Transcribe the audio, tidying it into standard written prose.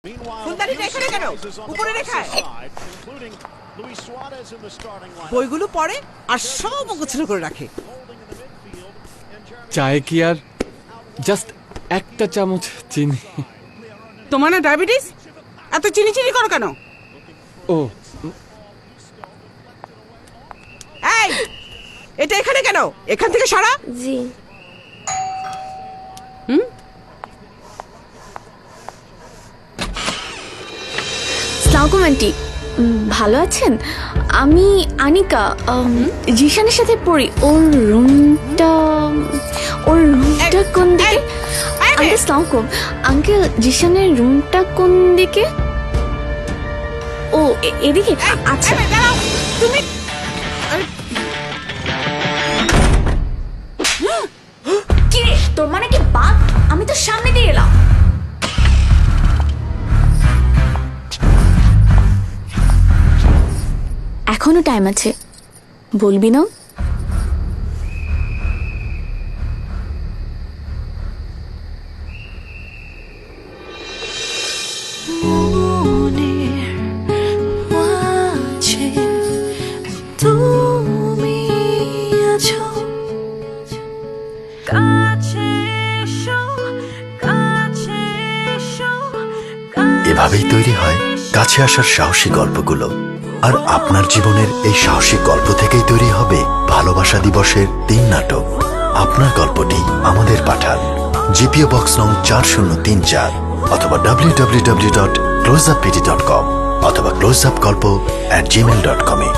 ফুলদানিটা এখানে কেন? উপরে রেখা। বইগুলো পড়ে আর সব অগোছালো করে রাখে। চায়ে কি আর জাস্ট একটা চামচ চিনি? তোমার না ডায়াবেটিস? এত চিনি চিনি করো কেন? ও এই, এটা এখানে কেন? এখান থেকে সরা। জি আসসালামু আন্টি, ভালো আছেন? আমি আনিকা, জিশানের সাথে পড়ি। ওর রুমটা কোন দিকে? আঙ্কেল আসসালামু আঙ্কেল, জিশানের রুমটা কোন দিকে? ও এদিকে। আচ্ছা দাঁড়াও, তুমি কি রে, তোর মানে কি বাঘ? আমি তো সামনে দিয়ে এলাম। এখনো টাইম আছে, বলবি না? এভাবেই তৈরি হয় কাছে আসার সাহসী গল্পগুলো। আর আপনার জীবনের এই সাহসী গল্প থেকেই তৈরি হবে ভালোবাসা দিবসের 3 নাটক। আপনার গল্পটি আমাদের পাঠান জিপিও বক্স নং 4034 অথবা www.closeuppt.com অথবা closeupgolpo@gmail.com এ।